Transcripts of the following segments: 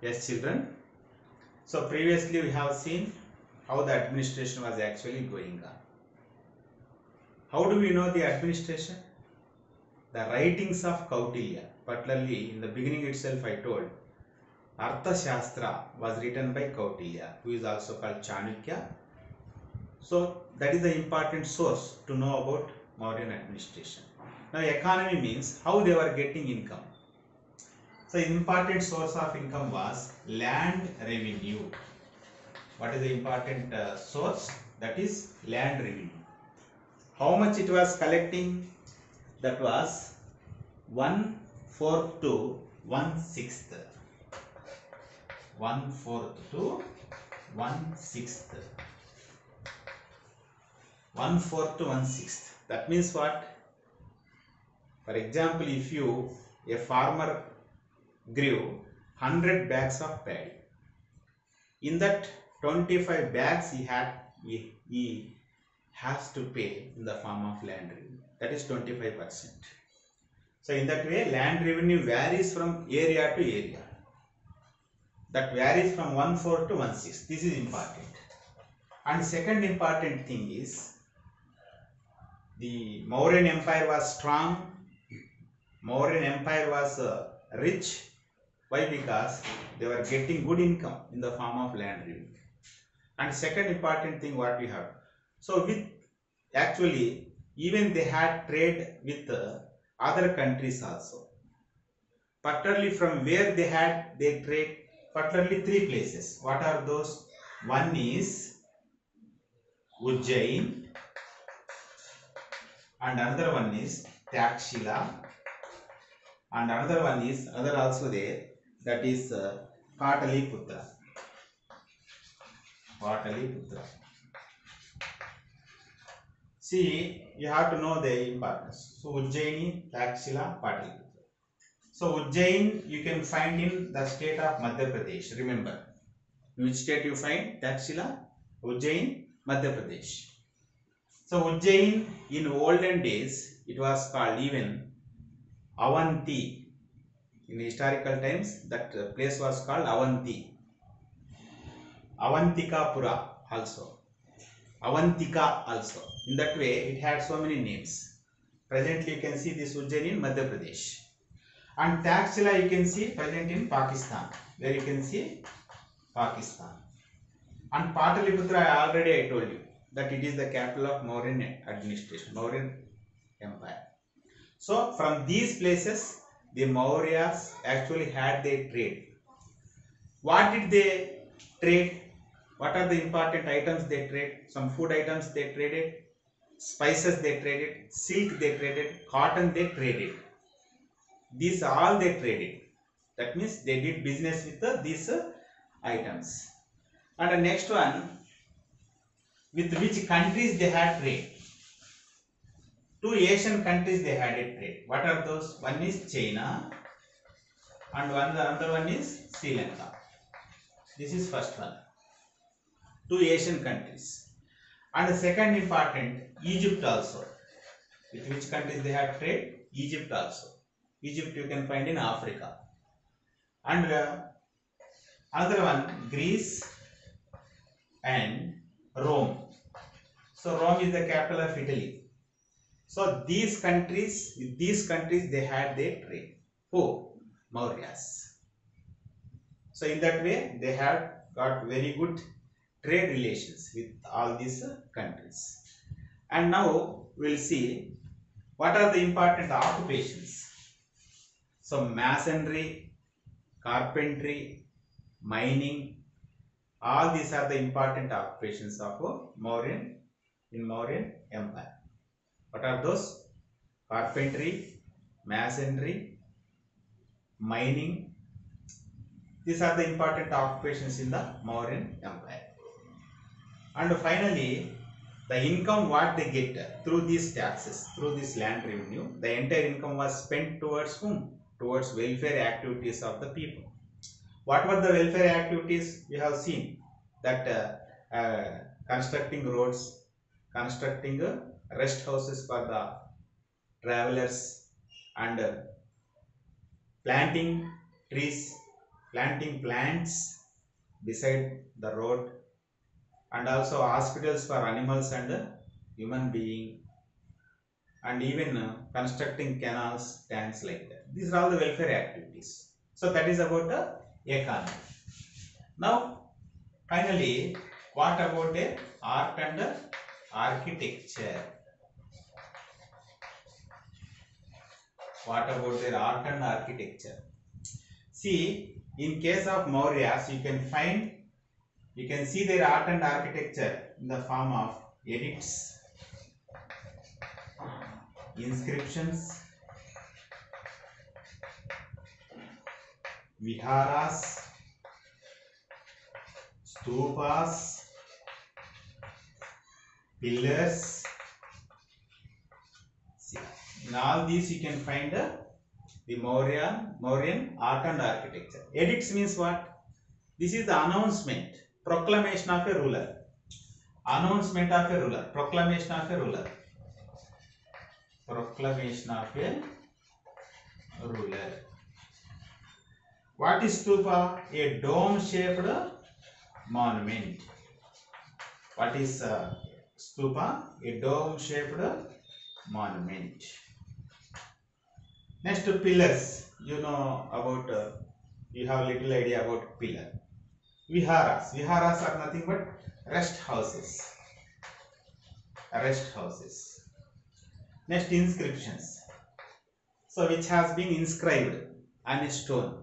Yes, children. So previously we have seen how the administration was actually going on. How do we know the administration? The writings of Kautilya, particularly in the beginning itself I told, Arthashastra was written by Kautilya, who is also called Chanukya. So that is the important source to know about Mauryan administration. Now economy means how they were getting income. So important source of income was land revenue. What is the important source? That is land revenue. How much it was collecting? That was 1/4 to 1/6. 1/4 to 1/6. 1/4 to 1/6. That means what? For example, if a farmer grew 100 bags of paddy, in that 25 bags he has to pay in the form of land revenue. That is 25%. So in that way, land revenue varies from area to area. That varies from 1/4 to 1/6. This is important. And second important thing is, the Mauryan Empire was strong. Mauryan Empire was rich. Why? Because they were getting good income in the form of land revenue. And second important thing what we have. So with actually even they had trade with other countries also. Particularly from where they trade, particularly three places. What are those? One is Ujjain, and another one is Takshila, and another one is other also there, that is Pataliputra. Pataliputra. See, you have to know the importance. So Ujjaini, Takshila, Pataliputra. So Ujjain you can find in the state of Madhya Pradesh. Remember, in which state you find Takshila? Ujjain, Madhya Pradesh. So Ujjain in olden days it was called even Avanti. In historical times that place was called Avanti. Avantikapura also. Avantika also. In that way it had so many names. Presently you can see this Ujjain in Madhya Pradesh. And Takshila you can see present in Pakistan. Where you can see Pakistan. And Pataliputra I told you that it is the capital of Mauryan administration, Mauryan Empire. So from these places the Mauryas actually had their trade. What did they trade? What are the important items they trade? Some food items they traded, spices they traded, silk they traded, cotton they traded. These all they traded. That means they did business with these items. And the next one, with which countries they had trade? Two Asian countries they had a trade. What are those? One is China and another one is Sri Lanka. This is first one. Two Asian countries. And the second important, Egypt also. With which countries they had trade? Egypt also. Egypt you can find in Africa. And another one, Greece and Rome. So Rome is the capital of Italy. So these countries, with these countries they had their trade. Who? Mauryas. So in that way they have got very good trade relations with all these countries. And now we will see what are the important occupations. So masonry, carpentry, mining, all these are the important occupations of Mauryan Empire. What are those? Carpentry, masonry, mining. These are the important occupations in the Mauryan Empire. And finally, the income what they get through these taxes, through this land revenue, the entire income was spent towards whom? Towards welfare activities of the people. What were the welfare activities? We have seen that constructing roads, constructing rest houses for the travelers, and planting trees planting plants beside the road, and also hospitals for animals and human being, and even constructing canals, tanks, like that. These are all the welfare activities. So that is about the economy. Now finally, what about the art and architecture? What about their art and architecture? See, in case of Mauryas, you can see their art and architecture in the form of edicts, inscriptions, viharas, stupas, pillars. See, in all these you can find the Mauryan art and architecture. Edicts means what? This is the announcement, proclamation of a ruler. Announcement of a ruler, proclamation of a ruler. Proclamation of a ruler. What is stupa? A dome-shaped monument. What is stupa? A dome-shaped monument. Next, pillars. You know about, you have little idea about pillar. Viharas. Viharas are nothing but rest houses. Rest houses. Next, inscriptions. So, which has been inscribed on a stone.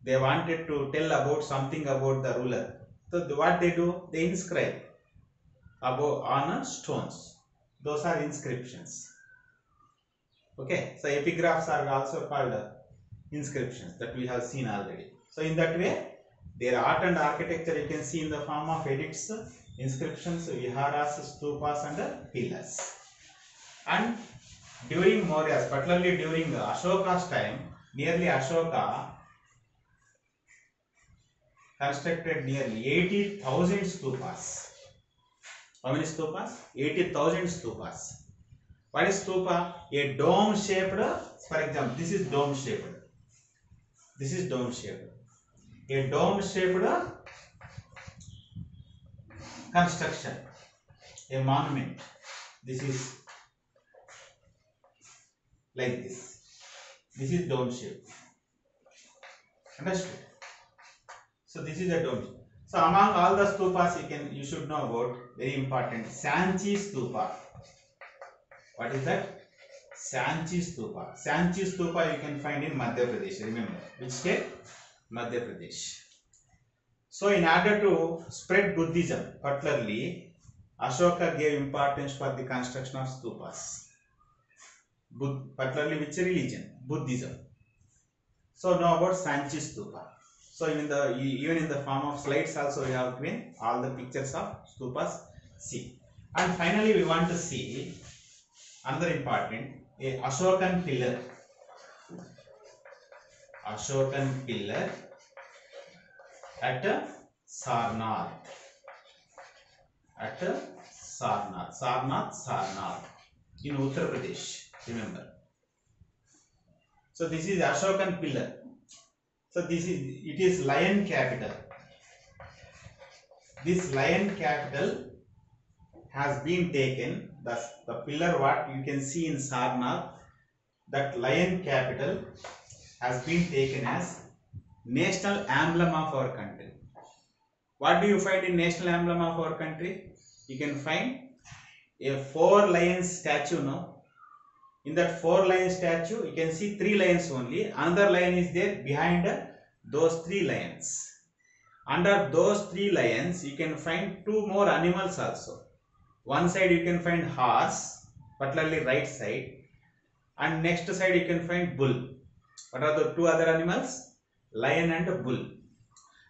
They wanted to tell about something about the ruler. So, what they do? They inscribe about on stones. Those are inscriptions. Okay. So, epigraphs are also called inscriptions that we have seen already. So, in that way, their art and architecture you can see in the form of edicts, inscriptions, viharas, stupas and pillars. And during Mauryas, particularly during Ashoka's time, nearly Ashoka constructed nearly 80,000 stupas. How many stupas? 80,000 stupas. What is stupa? A dome shaped, for example, this is dome shaped. This is dome shaped. A dome shaped construction, a monument. This is like this. This is dome shape. Understood? So this is a dome. So among all the stupas you should know about, very important, Sanchi stupa. What is that? Sanchi stupa. Sanchi stupa you can find in Madhya Pradesh. Remember, which state? Madhya Pradesh. So in order to spread Buddhism, particularly Ashoka gave importance for the construction of stupas. Particularly which religion? Buddhism. So now about Sanchi stupa. So even in the form of slides also we have given all the pictures of stupas. See. And finally we want to see another important, a Ashokan pillar. Ashokan pillar at Sarnath. At Sarnath. Sarnath in Uttar Pradesh. Remember. So this is Ashokan pillar. So it is lion capital. This lion capital has been taken, the pillar what you can see in Sarnath, that lion capital has been taken as national emblem of our country. What do you find in national emblem of our country? You can find a 4 lions statue now. In that 4 lion statue, you can see 3 lions only. Another lion is there behind those 3 lions. Under those 3 lions, you can find 2 more animals also. One side you can find horse, particularly right side, and next side you can find bull. What are the 2 other animals? Lion and bull.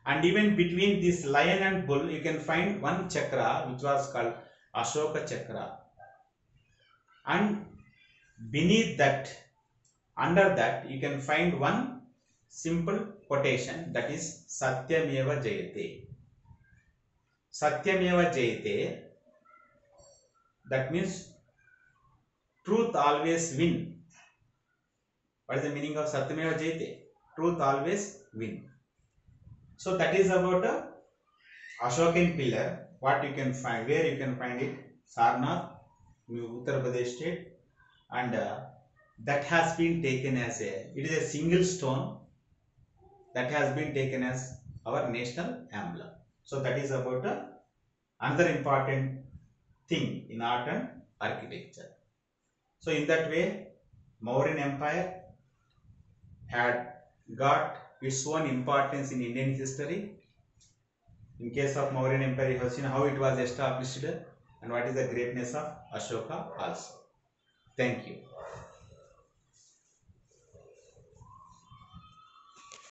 And even between this lion and bull, you can find one chakra which was called Ashoka chakra. And beneath that, under that, you can find one simple quotation, that is Satyameva Jayate. Satyameva Jayate, that means truth always win. What is the meaning of Satyameva Jayate? truth always win. So that is about a Ashokan pillar. What you can find, where you can find it, Sarnath, Uttar Pradesh state, and that has been taken as it is a single stone that has been taken as our national emblem. So that is about another important thing in art and architecture. So in that way, Mauryan Empire had got its own importance in Indian history. In case of Mauryan Empire, you have seen how it was established and what is the greatness of Ashoka also. Thank you.